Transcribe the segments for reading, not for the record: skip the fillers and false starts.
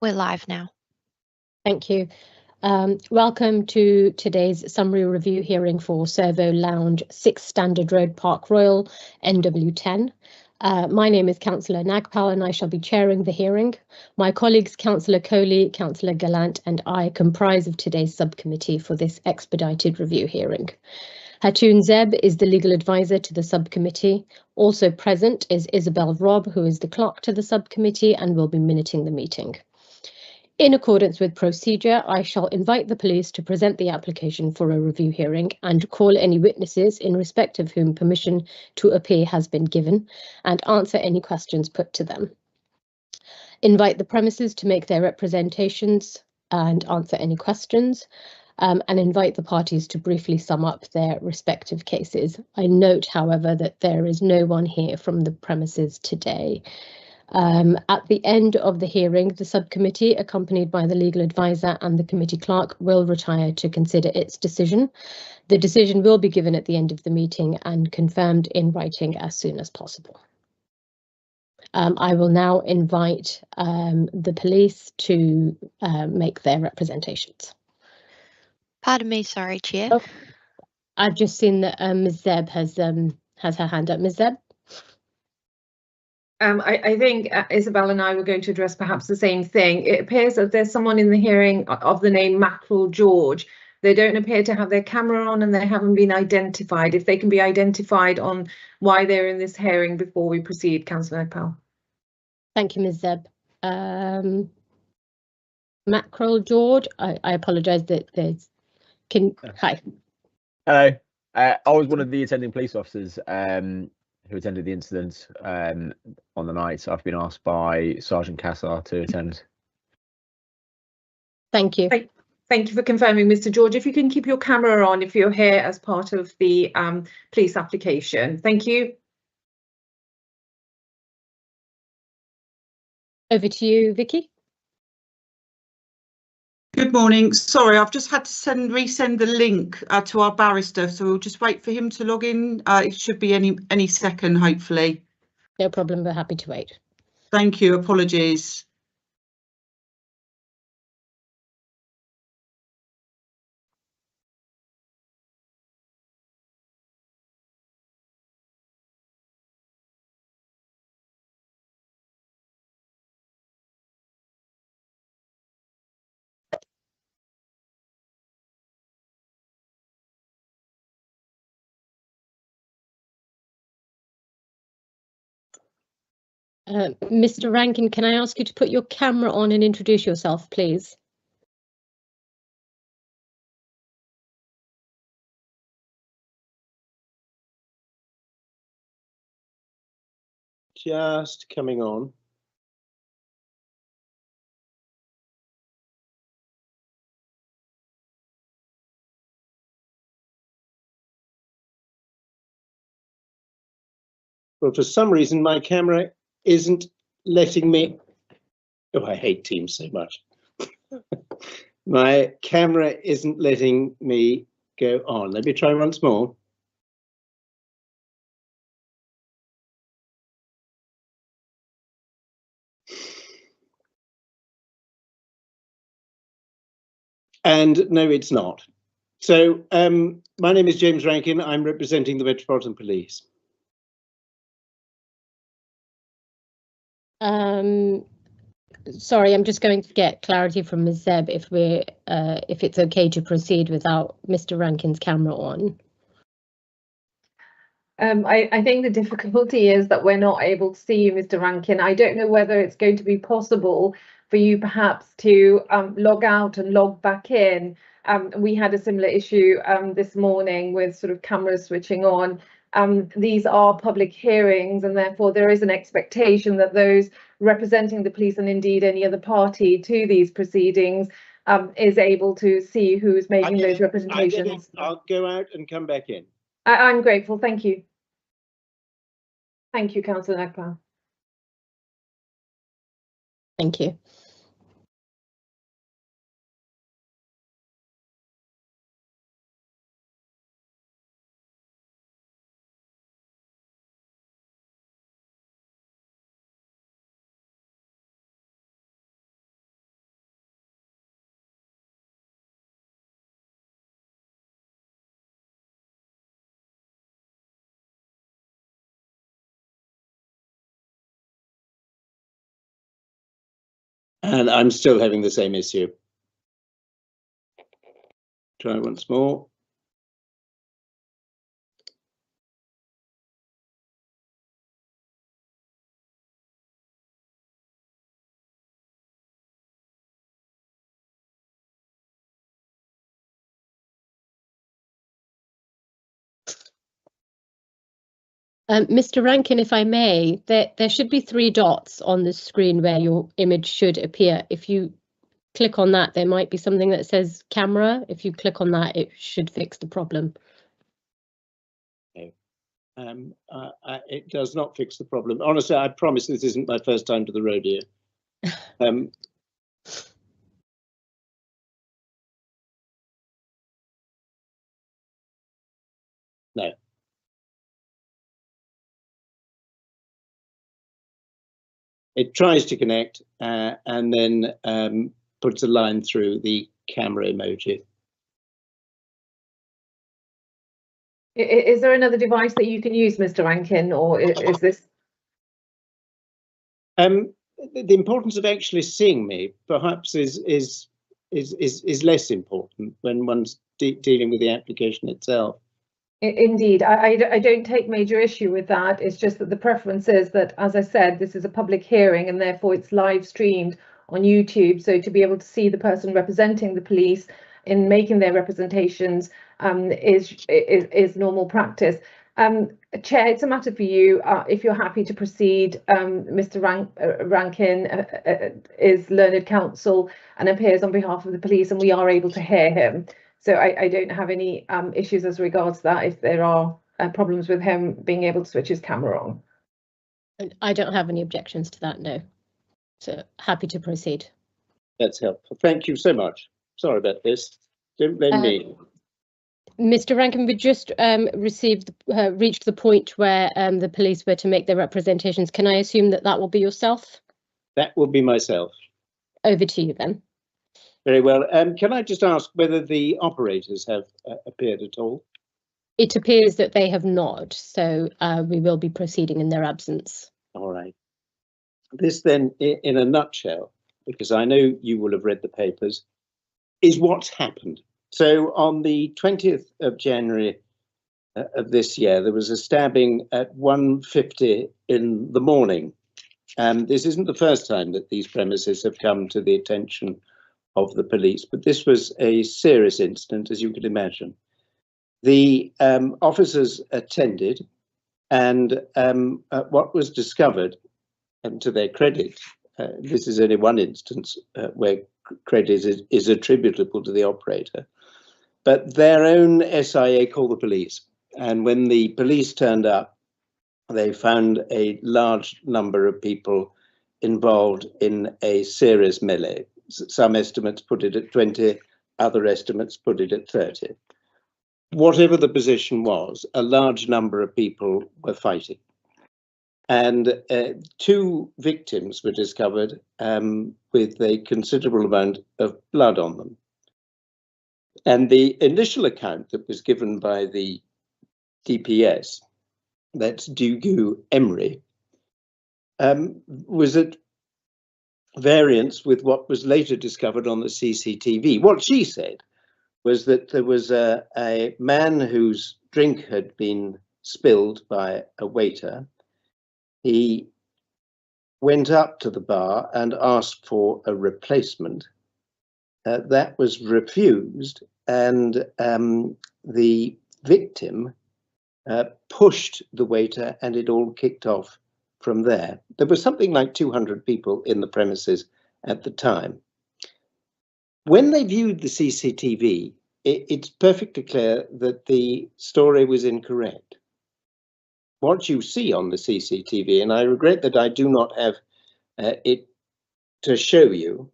We're live now. Thank you. Welcome to today's summary review hearing for Cervo Lounge 6 Standard Road Park Royal NW10. My name is Councillor Nagpal and I shall be chairing the hearing. My colleagues Councillor Coley, Councillor Gallant and I comprise of today's subcommittee for this expedited review hearing. Hatoun Zeb is the legal advisor to the subcommittee. Also present is Isabel Robb, who is the clerk to the subcommittee and will be minuting the meeting. In accordance with procedure, I shall invite the police to present the application for a review hearing and call any witnesses in respect of whom permission to appear has been given and answer any questions put to them. Invite the premises to make their representations and answer any questions, and invite the parties to briefly sum up their respective cases. I note, however, that there is no one here from the premises today. At the end of the hearing, the subcommittee, accompanied by the legal advisor and the committee clerk, will retire to consider its decision. The decision will be given at the end of the meeting and confirmed in writing as soon as possible. I will now invite the police to make their representations. Pardon me, sorry, Chair. Oh, I've just seen that Ms. Zeb has her hand up. Ms. Zeb? I think Isabel and I were going to address perhaps the same thing. It appears that there's someone in the hearing of the name Mackerel George. They don't appear to have their camera on and they haven't been identified. If they can be identified on why they're in this hearing before we proceed, Councillor Nagpal. Thank you, Ms. Zeb. Mackerel George, I apologise that there's... Hi. Hello. I was one of the attending police officers who attended the incident on the night. So I've been asked by Sergeant Cassar to attend. Thank you. Thank you for confirming, Mr. George. If you can keep your camera on if you're here as part of the police application. Thank you. Over to you, Vicky. Good morning. Sorry, I've just had to resend the link to our barrister, so we'll just wait for him to log in. It should be any second, hopefully. No problem, we're happy to wait. Thank you. Apologies. Mr. Rankin, can I ask you to put your camera on and introduce yourself, please? Just coming on. Well, for some reason, my camera isn't letting me. Oh, I hate Teams so much. My camera isn't letting me go on. Let me try once more. And no, it's not. So my name is James Rankin. I'm representing the Metropolitan Police. Sorry, I'm just going to get clarity from Ms. Zeb if it's okay to proceed without Mr. Rankin's camera on. I think the difficulty is that we're not able to see you, Mr. Rankin. I don't know whether it's going to be possible for you perhaps to log out and log back in. We had a similar issue this morning with sort of cameras switching on. These are public hearings and therefore there is an expectation that those representing the police and indeed any other party to these proceedings is able to see who's making those representations. I'll go out and come back in. I'm grateful. Thank you. Thank you, Councillor Nagpal. Thank you. And I'm still having the same issue. Try once more. Mr. Rankin, if I may, there should be 3 dots on the screen where your image should appear. If you click on that, there might be something that says camera. If you click on that, it should fix the problem. It does not fix the problem. Honestly, I promise this isn't my first time to the rodeo. No. It tries to connect and then puts a line through the camera emoji. Is there another device that you can use, Mr. Rankin, or is this? The importance of actually seeing me perhaps is less important when one's dealing with the application itself. Indeed, I don't take major issue with that. It's just that the preference is that, as I said, this is a public hearing and therefore it's live streamed on YouTube. So to be able to see the person representing the police in making their representations is normal practice. Chair, it's a matter for you. If you're happy to proceed, Mr. Rankin is learned counsel and appears on behalf of the police, and we are able to hear him. So I don't have any issues as regards that if there are problems with him being able to switch his camera on. I don't have any objections to that, no. So happy to proceed. That's helpful. Thank you so much. Sorry about this. Don't blame me. Mr. Rankin, we just reached the point where the police were to make their representations. Can I assume that that will be yourself? That will be myself. Over to you then. Very well. Can I just ask whether the operators have appeared at all? It appears that they have not, so we will be proceeding in their absence. All right. This then, in a nutshell, because I know you will have read the papers, is what's happened. So on the 20th of January of this year, there was a stabbing at 1:50 in the morning. And this isn't the first time that these premises have come to the attention of the police, but this was a serious incident, as you could imagine. The officers attended, and what was discovered, and to their credit, this is only one instance where credit is attributable to the operator, but their own SIA called the police. And when the police turned up, they found a large number of people involved in a serious melee. Some estimates put it at 20, other estimates put it at 30. Whatever the position was, a large number of people were fighting. And 2 victims were discovered with a considerable amount of blood on them. And the initial account that was given by the DPS, that's Dugu Emery, was at variance with what was later discovered on the CCTV. What she said was that there was a man whose drink had been spilled by a waiter. He went up to the bar and asked for a replacement. That was refused, and the victim pushed the waiter, and it all kicked off from there. There was something like 200 people in the premises at the time. When they viewed the CCTV, it's perfectly clear that the story was incorrect. What you see on the CCTV, and I regret that I do not have it to show you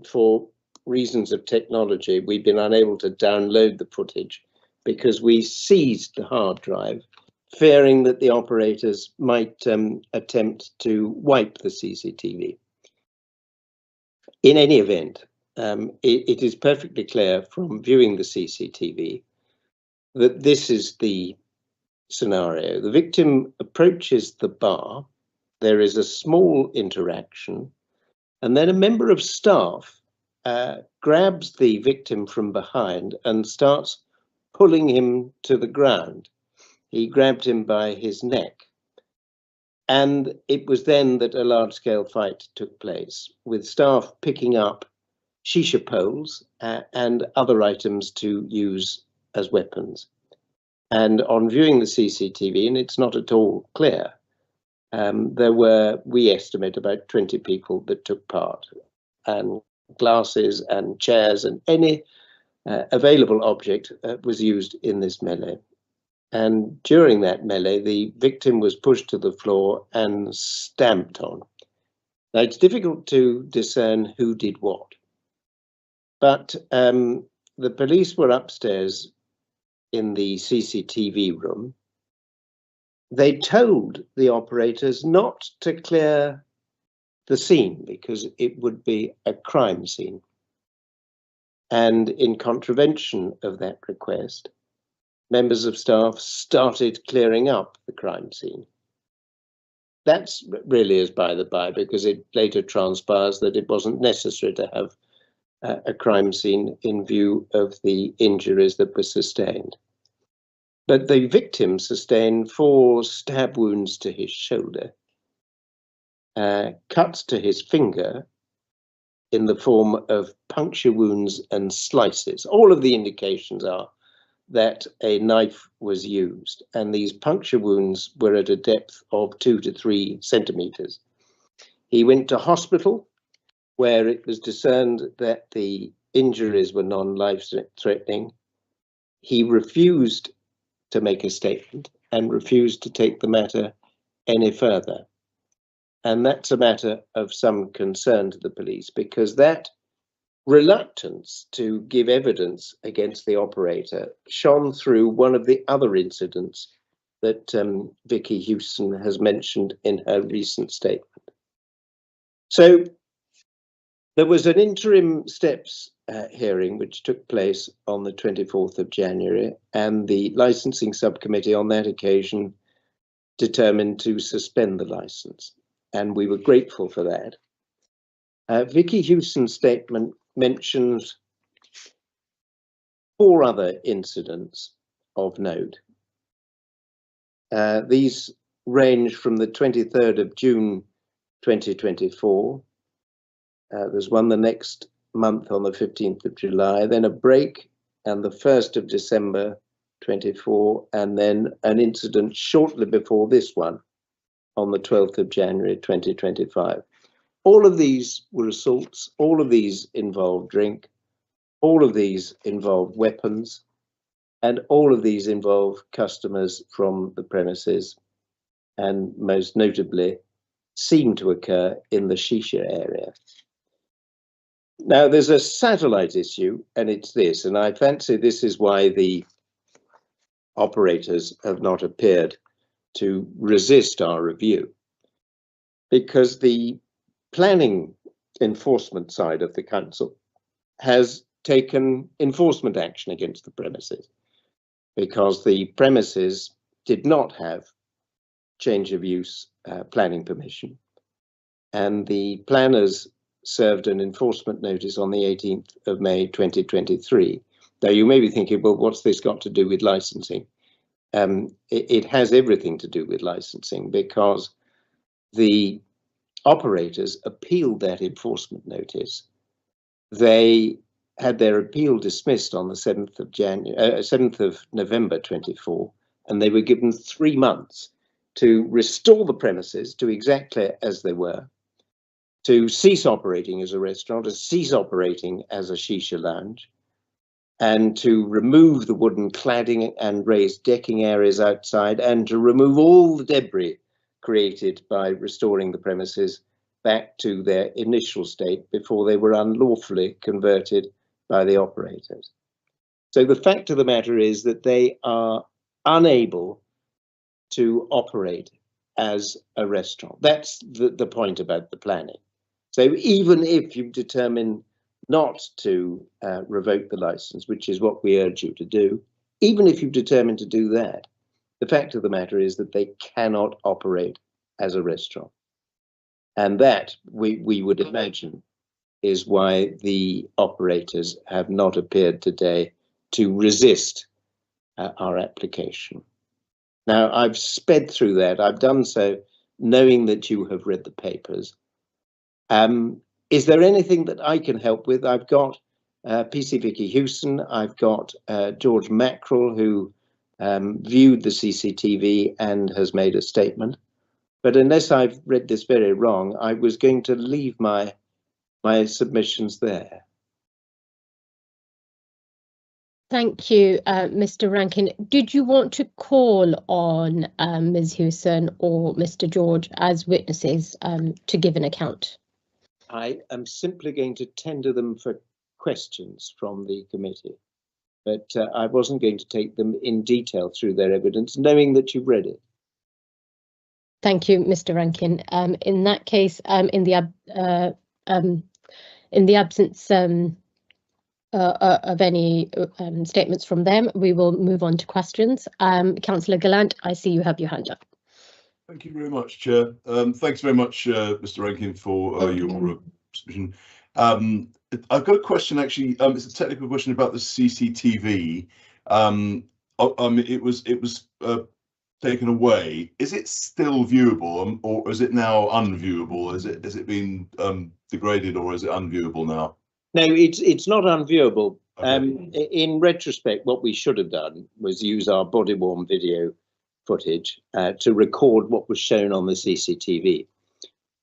for reasons of technology, we've been unable to download the footage because we seized the hard drive, fearing that the operators might attempt to wipe the CCTV. In any event, it is perfectly clear from viewing the CCTV that this is the scenario. The victim approaches the bar. There is a small interaction. And then a member of staff grabs the victim from behind and starts pulling him to the ground. He grabbed him by his neck. And it was then that a large-scale fight took place, with staff picking up shisha poles and other items to use as weapons. And on viewing the CCTV, and it's not at all clear, there were, we estimate, about 20 people that took part, and glasses and chairs and any available object was used in this melee. And during that melee, the victim was pushed to the floor and stamped on. Now, it's difficult to discern who did what, but the police were upstairs in the CCTV room. They told the operators not to clear the scene because it would be a crime scene. And in contravention of that request, members of staff started clearing up the crime scene. That's really is by the by, because it later transpires that it wasn't necessary to have a crime scene in view of the injuries that were sustained. But the victim sustained 4 stab wounds to his shoulder, cuts to his finger in the form of puncture wounds and slices. All of the indications are that a knife was used, and these puncture wounds were at a depth of 2 to 3 centimeters. He went to hospital, where it was discerned that the injuries were non-life-threatening. He refused to make a statement and refused to take the matter any further. And that's a matter of some concern to the police, because that reluctance to give evidence against the operator shone through one of the other incidents that Vicky Houston has mentioned in her recent statement. So there was an interim steps hearing which took place on the 24th of January, and the licensing subcommittee on that occasion determined to suspend the license, and we were grateful for that. Vicky Houston's statement mentions 4 other incidents of note. These range from the 23rd of June 2024. There's one the next month on the 15th of July, then a break, and the 1st of December 24, and then an incident shortly before this one on the 12th of January 2025. All of these were assaults, all of these involved drink, all of these involved weapons, and all of these involve customers from the premises, and most notably seem to occur in the shisha area. Now, there's a satellite issue, and it's this, and I fancy this is why the operators have not appeared to resist our review, because the planning enforcement side of the council has taken enforcement action against the premises, because the premises did not have change of use planning permission, and the planners served an enforcement notice on the 18th of May 2023. Now you may be thinking, well, what's this got to do with licensing? It has everything to do with licensing, because the operators appealed that enforcement notice. They had their appeal dismissed on the 7th of November 24, and they were given 3 months to restore the premises to exactly as they were, to cease operating as a restaurant, to cease operating as a shisha lounge, and to remove the wooden cladding and raised decking areas outside, and to remove all the debris created by restoring the premises back to their initial state before they were unlawfully converted by the operators. So the fact of the matter is that they are unable to operate as a restaurant. That's the point about the planning. So even if you determine not to revoke the license, which is what we urge you to do, even if you determine to do that, the fact of the matter is that they cannot operate as a restaurant. And that we would imagine is why the operators have not appeared today to resist our application. Now, I've sped through that. I've done so knowing that you have read the papers. Is there anything that I can help with? I've got PC Vicky Houston, I've got George Mackerel, who viewed the CCTV and has made a statement. But unless I've read this very wrong, I was going to leave my submissions there. Thank you, Mr. Rankin. Did you want to call on Ms. Hewson or Mr. George as witnesses to give an account? I am simply going to tender them for questions from the committee, but I wasn't going to take them in detail through their evidence, knowing that you've read it. Thank you, Mr. Rankin. In that case, in the absence of any statements from them, we will move on to questions. Councillor Gallant, I see you have your hand up. Thank you very much, Chair. Thanks very much, Mr. Rankin, for your submission. I've got a question, actually. It's a technical question about the CCTV. It was taken away. Is it still viewable, or is it now unviewable? Has it been degraded, or is it unviewable now? No, it's not unviewable. Okay. In retrospect, what we should have done was use our body-worn video footage to record what was shown on the CCTV.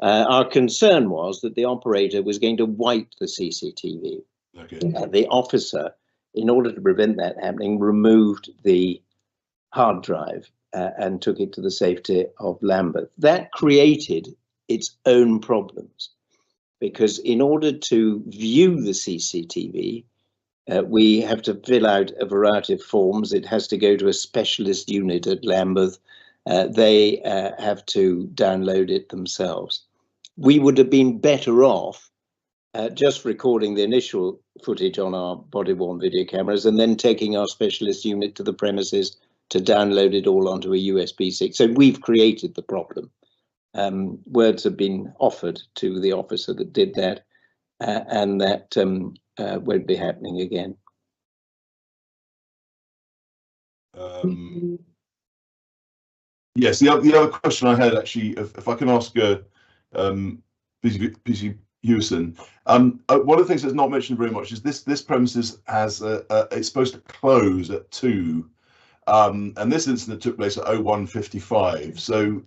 Our concern was that the operator was going to wipe the CCTV. Okay. The officer, in order to prevent that happening, removed the hard drive and took it to the safety of Lambeth. That created its own problems, because in order to view the CCTV, we have to fill out a variety of forms. It has to go to a specialist unit at Lambeth. They have to download it themselves. We would have been better off just recording the initial footage on our body-worn video cameras and then taking our specialist unit to the premises to download it all onto a USB stick. So we've created the problem. Words have been offered to the officer that did that, and that won't be happening again. Yes, the other question I had, actually, if I can ask PC Hewson, one of the things that's not mentioned very much is this premises has it's supposed to close at 2, and this incident took place at 01:55. So,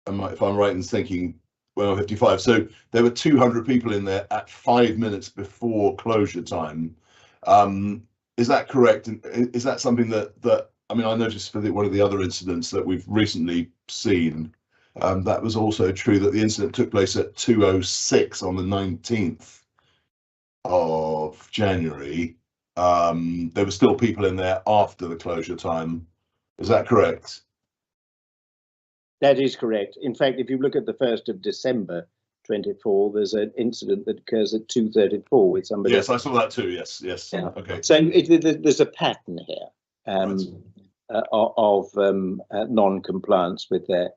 if I'm right in thinking, 55. So there were 200 people in there at 5 minutes before closure time. Is that correct? And is that something that I mean, I noticed for one of the other incidents that we've recently seen, that was also true, that the incident took place at 2:06 on the 19th of January. There were still people in there after the closure time. Is that correct? That is correct. In fact, if you look at the 1st of December 24, there's an incident that occurs at 2:34 with somebody. Yes, I saw that too. Yes. Yeah. Okay. So there's a pattern here of non-compliance with their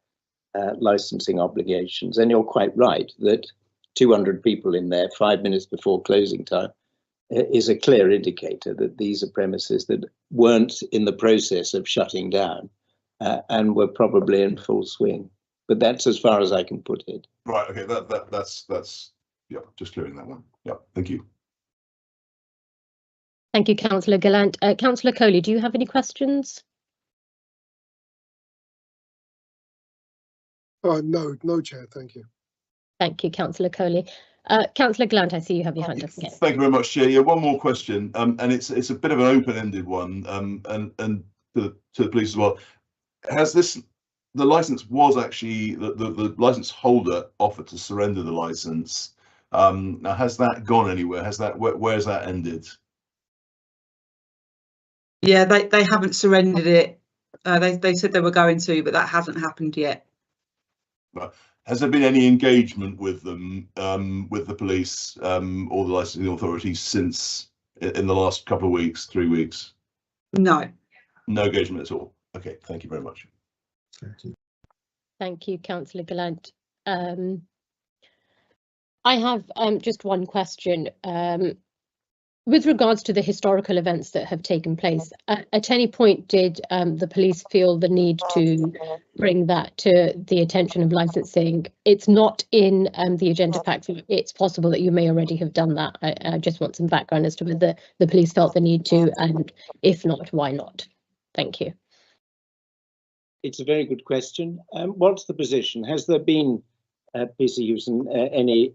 licensing obligations. And you're quite right that 200 people in there 5 minutes before closing time is a clear indicator that these are premises that weren't in the process of shutting down. And we're probably in full swing, but that's as far as I can put it. Right. Okay. That's yeah. Just clearing that one. Yeah. Thank you. Thank you, Councillor Gallant. Councillor Coley, do you have any questions? No, Chair. Thank you. Thank you, Councillor Coley. Councillor Gallant, I see you have your hand up again. Thank you very much, Chair. Yeah, one more question, and it's a bit of an open-ended one, and to the police as well. Has the license was actually the license holder offered to surrender the license? Now, has that gone anywhere? Where's that ended? Yeah, they haven't surrendered it. They said they were going to, but that hasn't happened yet. Right. Has there been any engagement with them, with the police or the licensing authorities since in the last couple of weeks, 3 weeks? No. No engagement at all. Okay, thank you very much. Thank you, Councillor Gallant. I have just one question. With regards to the historical events that have taken place, at any point did the police feel the need to bring that to the attention of licensing? It's not in the agenda pack. It's possible that you may already have done that. I just want some background as to whether the police felt the need to, and if not, why not? Thank you. It's a very good question. What's the position? Has there been, PC Hewson, any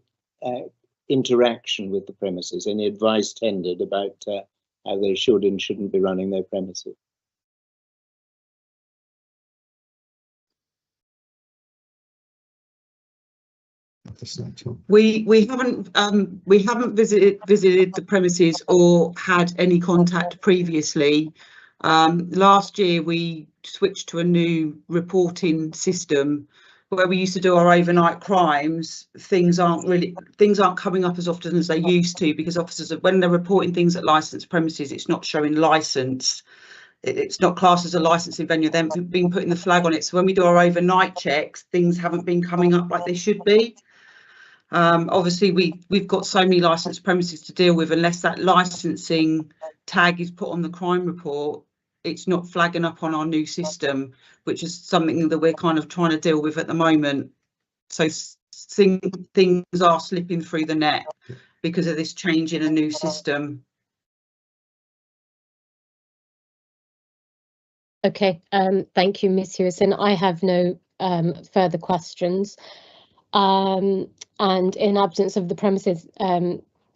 interaction with the premises, any advice tendered about how they should and shouldn't be running their premises? We haven't visited the premises or had any contact previously. Last year we switched to a new reporting system where we used to do our overnight crimes. Things aren't coming up as often as they used to, because officers, when they're reporting things at licensed premises, it's not showing license. It's not classed as a licensing venue. Then been putting the flag on it. So when we do our overnight checks, things haven't been coming up like they should be. Obviously we've got so many licensed premises to deal with. Unless that licensing tag is put on the crime report, it's not flagging up on our new system, which is something that we're kind of trying to deal with at the moment. So things are slipping through the net because of this change in a new system. Okay, thank you, Ms. Hewson. I have no further questions. And in absence of the premises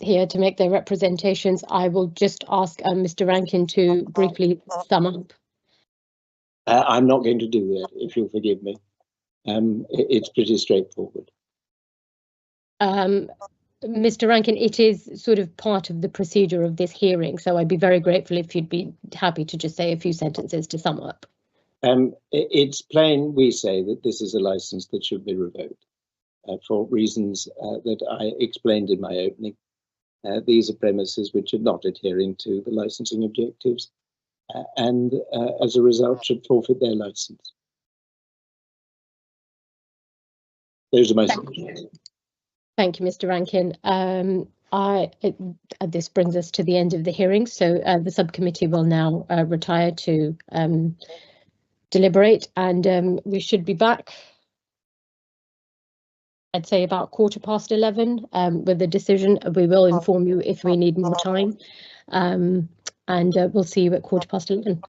here to make their representations, I will just ask Mr. Rankin to briefly sum up. I'm not going to do that, if you'll forgive me. It's pretty straightforward. Mr. Rankin, it is sort of part of the procedure of this hearing, so I'd be very grateful if you'd be happy to just say a few sentences to sum up. It's plain we say that this is a licence that should be revoked for reasons that I explained in my opening. These are premises which are not adhering to the licensing objectives and as a result should forfeit their licence. Those are my suggestions. Thank you, Mr. Rankin. This brings us to the end of the hearing, so the subcommittee will now retire to deliberate, and we should be back, I'd say, about 11:15 with the decision. We will inform you if we need more time, and we'll see you at 11:15.